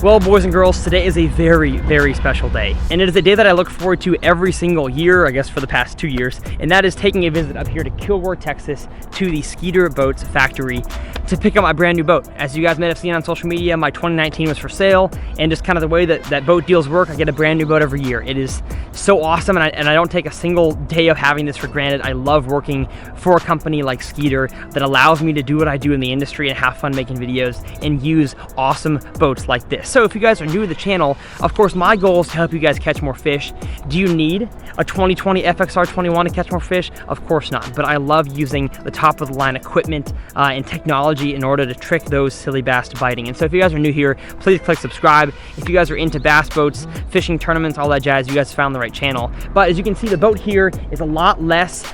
Well, boys and girls, today is a very, very special day. And it is a day that I look forward to every single year, I guess for the past 2 years. And that is taking a visit up here to Kilgore, Texas, to the Skeeter Boats factory to pick up my brand new boat. As you guys may have seen on social media, my 2019 was for sale. And just kind of the way that boat deals work, I get a brand new boat every year. It is so awesome, and I don't take a single day of having this for granted. I love working for a company like Skeeter that allows me to do what I do in the industry and have fun making videos and use awesome boats like this. So if you guys are new to the channel, of course my goal is to help you guys catch more fish. Do you need a 2020 FXR21 to catch more fish? Of course not, but I love using the top of the line equipment and technology in order to trick those silly bass to biting. And so if you guys are new here, please click subscribe. If you guys are into bass boats, fishing tournaments, all that jazz, you guys found the right channel. But as you can see, the boat here is a lot less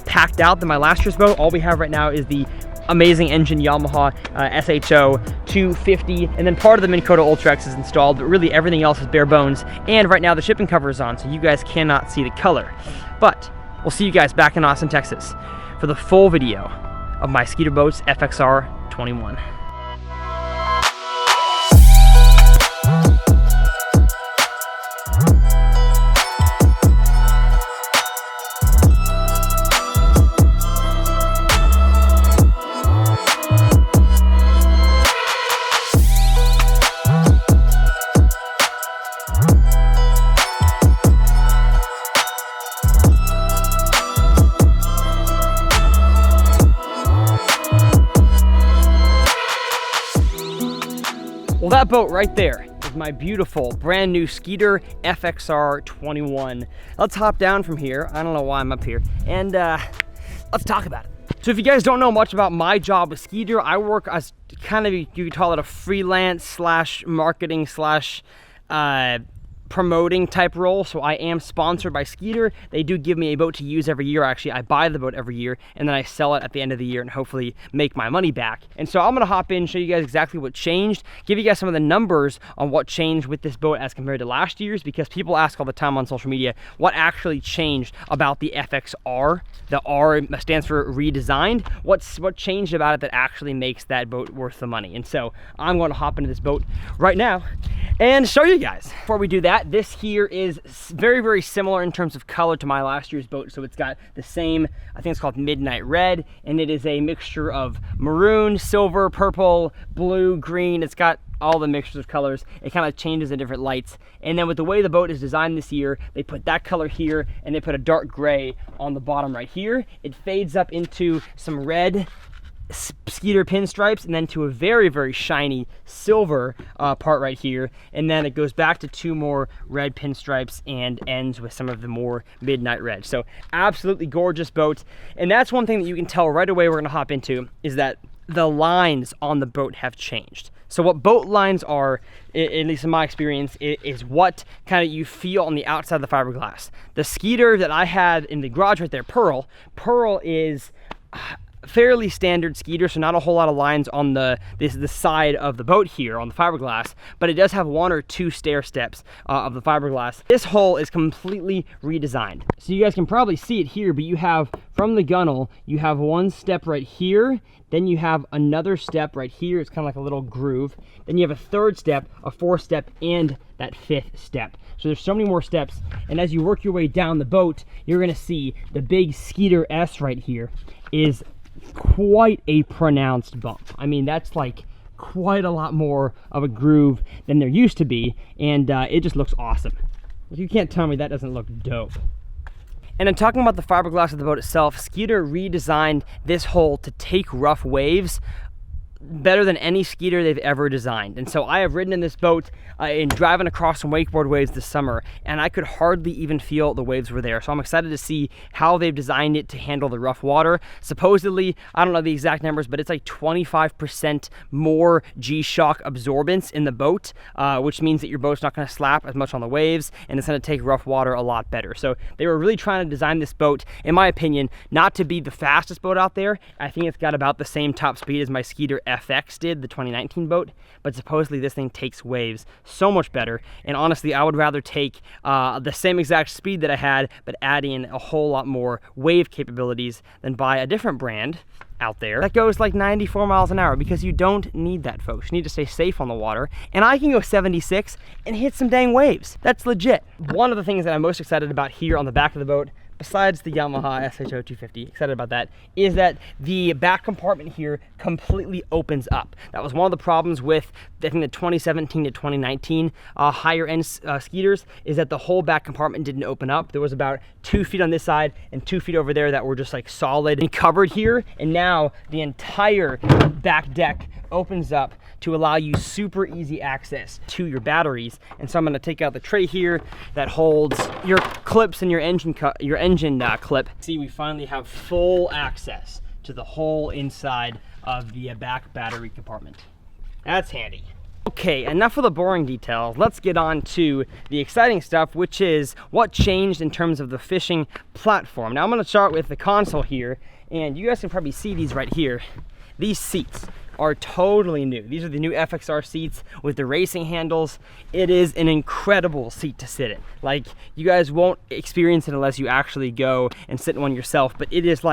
packed out than my last year's boat. All we have right now is the amazing engine Yamaha SHO 250, and then part of the Minn Kota Ultra X is installed, but really everything else is bare bones. And right now the shipping cover is on, so you guys cannot see the color. But we'll see you guys back in Austin, Texas for the full video of my Skeeter Boats FXR21. Well, that boat right there is my beautiful brand new Skeeter FXR21. Let's hop down from here. I don't know why I'm up here. And let's talk about it. So if you guys don't know much about my job with Skeeter, I work as kind of, you could call it a freelance slash marketing slash promoting type role. So I am sponsored by Skeeter. They do give me a boat to use every year. Actually, I buy the boat every year and then I sell it at the end of the year and hopefully make my money back. And so I'm gonna hop in, show you guys exactly what changed, give you guys some of the numbers on what changed with this boat as compared to last year's, because people ask all the time on social media what actually changed about the FXR. The R stands for redesigned. What changed about it that actually makes that boat worth the money? And so I'm going to hop into this boat right now and show you guys. Before we do that, this here is very, very similar in terms of color to my last year's boat. So it's got the same, I think it's called Midnight Red, and it is a mixture of maroon, silver, purple, blue, green. It's got all the mixtures of colors. It kind of changes in different lights. And then with the way the boat is designed this year, they put that color here and they put a dark gray on the bottom right here. It fades up into some red Skeeter pinstripes and then to a very, very shiny silver part right here, and then it goes back to 2 more red pinstripes and ends with some of the more midnight red. So absolutely gorgeous boat. And that's one thing that you can tell right away we're gonna hop into, is that the lines on the boat have changed. So what boat lines are, at least in my experience, is what kind of you feel on the outside of the fiberglass. The Skeeter that I had in the garage right there, Pearl is fairly standard Skeeter, so not a whole lot of lines on the side of the boat here on the fiberglass, but it does have 1 or 2 stair steps of the fiberglass. This hull is completely redesigned. So you guys can probably see it here, but you have, from the gunnel, you have 1 step right here, then you have another step right here. It's kind of like a little groove. Then you have a 3rd step, a 4th step, and that 5th step. So there's so many more steps. And as you work your way down the boat, you're gonna see the big Skeeter S right here is quite a pronounced bump. I mean, that's like quite a lot more of a groove than there used to be, and it just looks awesome. You can't tell me that doesn't look dope. And in talking about the fiberglass of the boat itself, Skeeter redesigned this hull to take rough waves better than any Skeeter they've ever designed. And so I have ridden in this boat and driving across some wakeboard waves this summer, and I could hardly even feel the waves were there. So I'm excited to see how they've designed it to handle the rough water. Supposedly, I don't know the exact numbers, but it's like 25% more G-shock absorbance in the boat, which means that your boat's not gonna slap as much on the waves, and it's gonna take rough water a lot better. So they were really trying to design this boat, in my opinion, not to be the fastest boat out there. I think it's got about the same top speed as my Skeeter FX did, the 2019 boat, but supposedly this thing takes waves so much better. And honestly, I would rather take the same exact speed that I had, but add in a whole lot more wave capabilities than buy a different brand out there that goes like 94 miles an hour, because you don't need that, folks. You need to stay safe on the water. And I can go 76 and hit some dang waves. That's legit. One of the things that I'm most excited about here on the back of the boat, besides the Yamaha SHO250, excited about that, is that the back compartment here completely opens up. That was one of the problems with, I think, the 2017 to 2019 higher end Skeeters, is that the whole back compartment didn't open up. There was about 2 feet on this side and 2 feet over there that were just like solid and covered here. And now the entire back deck opens up to allow you super easy access to your batteries. And so I'm going to take out the tray here that holds your clips and your engine clip. See, we finally have full access to the whole inside of the back battery compartment. That's handy. Okay, enough of the boring details. Let's get on to the exciting stuff, which is what changed in terms of the fishing platform. Now I'm going to start with the console here, and you guys can probably see these right here. These seats are totally new. These are the new FXR seats with the racing handles. It is an incredible seat to sit in. Like, you guys won't experience it unless you actually go and sit in one yourself, but it is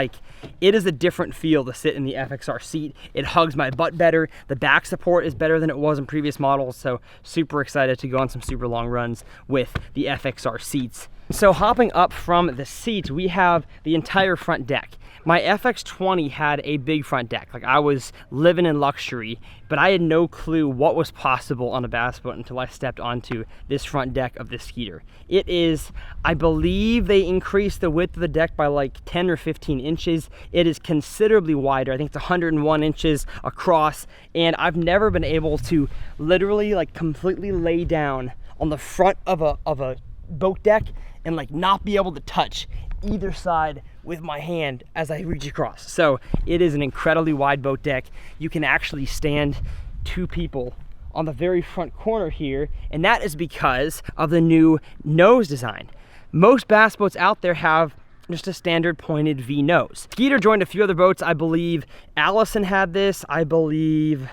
a different feel to sit in the FXR seat. It hugs my butt better. The back support is better than it was in previous models, so super excited to go on some super long runs with the FXR seats. So hopping up from the seats, we have the entire front deck. My FX20 had a big front deck. Like, I was living in luxury, but I had no clue what was possible on a bass boat until I stepped onto this front deck of this Skeeter. It is, I believe they increased the width of the deck by like 10 or 15 inches. It is considerably wider. I think it's 101 inches across, and I've never been able to literally like completely lay down on the front of a boat deck and like not be able to touch either side with my hand as I reach across. So it is an incredibly wide boat deck. You can actually stand 2 people on the very front corner here, and that is because of the new nose design. Most bass boats out there have just a standard pointed V nose. Skeeter joined a few other boats. I believe Allison had this. I believe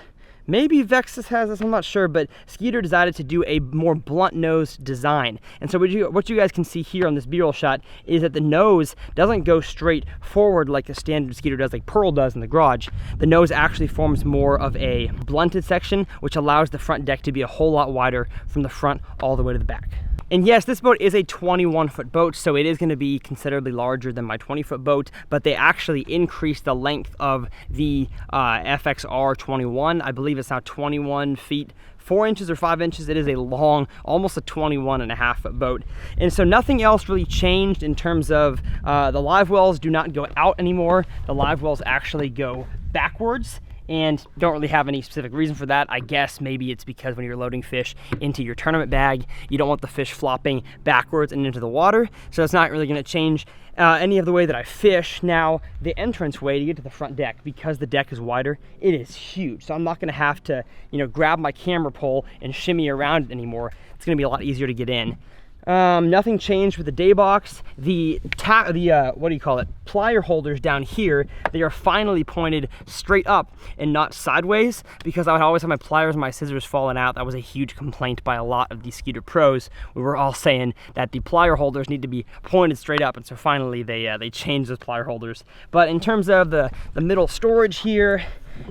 maybe Vexus has this, I'm not sure, but Skeeter decided to do a more blunt nose design. And so what you guys can see here on this B-roll shot is that the nose doesn't go straight forward like the standard Skeeter does, like Pearl does in the garage. The nose actually forms more of a blunted section, which allows the front deck to be a whole lot wider from the front all the way to the back. And yes, this boat is a 21-foot boat, so it is going to be considerably larger than my 20-foot boat, but they actually increased the length of the FXR21. I believe it's now 21 feet 4 inches or 5 inches. It is a long, almost a 21.5-foot boat. And so nothing else really changed in terms of the live wells do not go out anymore. The live wells actually go backwards, and don't really have any specific reason for that. I guess maybe it's because when you're loading fish into your tournament bag, you don't want the fish flopping backwards and into the water, so it's not really going to change any of the way that I fish. Now, the entrance way to get to the front deck, because the deck is wider, it is huge, so I'm not going to have to, grab my camera pole and shimmy around it anymore. It's going to be a lot easier to get in. Nothing changed with the day box. The plier holders down here, they are finally pointed straight up and not sideways, because I would always have my pliers and my scissors falling out. That was a huge complaint by a lot of the Skeeter pros. We were all saying that the plier holders need to be pointed straight up, and so finally they changed those plier holders. But in terms of the middle storage here,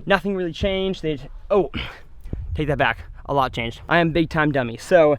nothing really changed. Take that back. A lot changed. I am big time dummy. So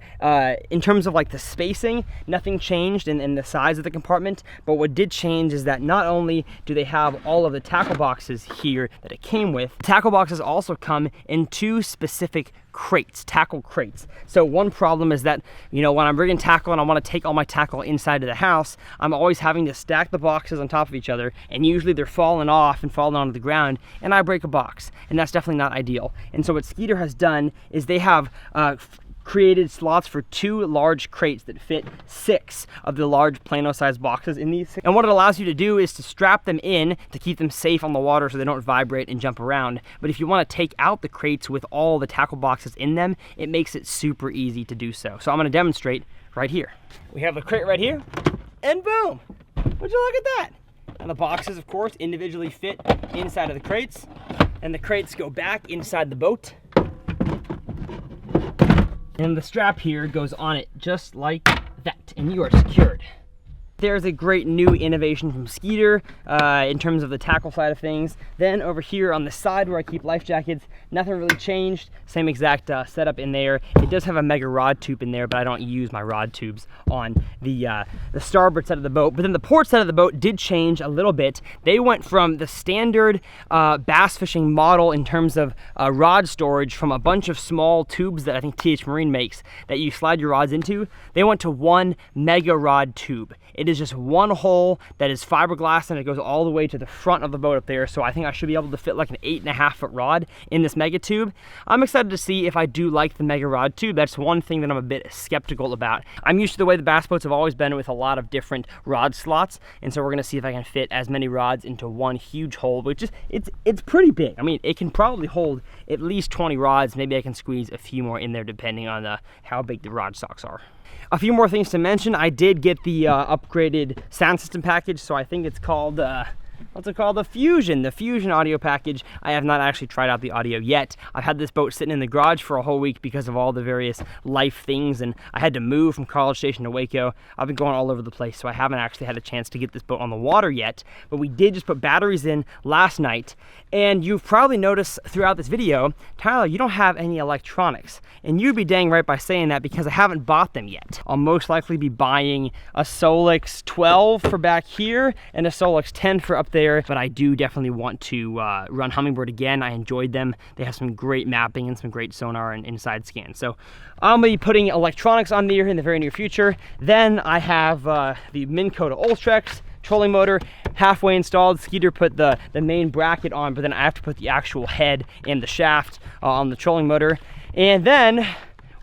in terms of like the spacing, nothing changed in the size of the compartment, but what did change is that not only do they have all of the tackle boxes here that it came with, tackle boxes also come in 2 specific crates, tackle crates. So one problem is that, when I'm rigging tackle and I want to take all my tackle inside of the house, I'm always having to stack the boxes on top of each other, and usually they're falling off and falling onto the ground, and I break a box, and that's definitely not ideal. And so what Skeeter has done is they have created slots for 2 large crates that fit 6 of the large Plano-sized boxes in these. And what it allows you to do is to strap them in to keep them safe on the water so they don't vibrate and jump around. But if you want to take out the crates with all the tackle boxes in them, it makes it super easy to do so. So I'm going to demonstrate right here. We have the crate right here, and boom! Would you look at that? And the boxes, of course, individually fit inside of the crates. and the crates go back inside the boat. And the strap here goes on it just like that, and you are secured. There's a great new innovation from Skeeter in terms of the tackle side of things. Then over here on the side where I keep life jackets, nothing really changed. Same exact setup in there. It does have a mega rod tube in there, but I don't use my rod tubes on the starboard side of the boat. But then the port side of the boat did change a little bit. They went from the standard bass fishing model in terms of rod storage from a bunch of small tubes that I think TH Marine makes that you slide your rods into. They went to one mega rod tube. It is just one hole that is fiberglass, and it goes all the way to the front of the boat up there. So I think I should be able to fit like an 8.5 foot rod in this mega tube. I'm excited to see if I do like the mega rod tube. That's one thing that I'm a bit skeptical about. I'm used to the way the bass boats have always been with a lot of different rod slots, and so we're gonna see if I can fit as many rods into one huge hole, which is it's pretty big. I mean, it can probably hold at least 20 rods. Maybe I can squeeze a few more in there depending on how big the rod stocks are. A few more things to mention. I did get the upgraded sound system package, so I think it's called, what's it called? The Fusion audio package. I have not actually tried out the audio yet. I've had this boat sitting in the garage for a whole week because of all the various life things, and I had to move from College Station to Waco. I've been going all over the place, so I haven't actually had a chance to get this boat on the water yet, but we did just put batteries in last night, and you've probably noticed throughout this video, Tyler, you don't have any electronics, and you'd be dang right by saying that because I haven't bought them yet. I'll most likely be buying a Solix 12 for back here and a Solix 10 for up there, but I do definitely want to run Humminbird again. I enjoyed them. They have some great mapping and some great sonar and inside scan. So I'm gonna be putting electronics on there in the very near future. Then I have the Minn Kota Ultrex trolling motor halfway installed. Skeeter put the main bracket on, but then I have to put the actual head and the shaft on the trolling motor. And then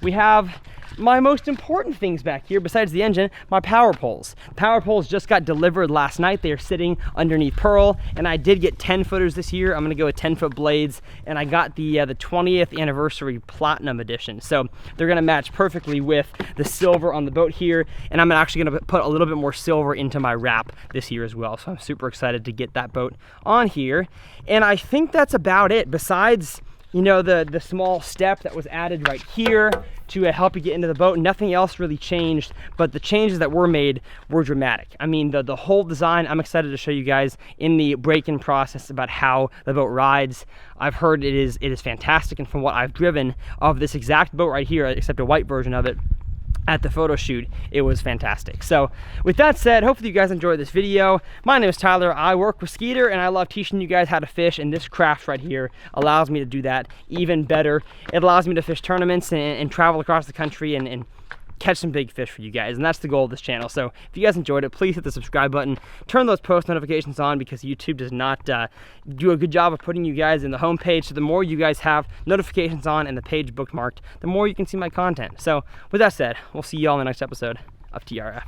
we have my most important things back here, besides the engine, my power poles. The power poles just got delivered last night. They are sitting underneath Pearl, and I did get 10 footers this year. I'm gonna go with 10-foot blades, and I got the 20th anniversary Platinum edition. So they're gonna match perfectly with the silver on the boat here, and I'm actually gonna put a little bit more silver into my wrap this year as well. So I'm super excited to get that boat on here. And I think that's about it, besides, you know, the small step that was added right here to help you get into the boat. Nothing else really changed, but the changes that were made were dramatic. I mean, the whole design, I'm excited to show you guys in the break-in process about how the boat rides. I've heard it is fantastic, and from what I've driven of this exact boat right here, except a white version of it, at the photo shoot, it was fantastic. So with that said, hopefully you guys enjoyed this video. My name is Tyler. I work with Skeeter, and I love teaching you guys how to fish, and this craft right here allows me to do that even better. It allows me to fish tournaments and travel across the country and catch some big fish for you guys, and that's the goal of this channel. So if you guys enjoyed it, please hit the subscribe button, turn those post notifications on, because YouTube does not do a good job of putting you guys in the homepage. So the more you guys have notifications on and the page bookmarked, the more you can see my content. So with that said, we'll see you all in the next episode of TRF.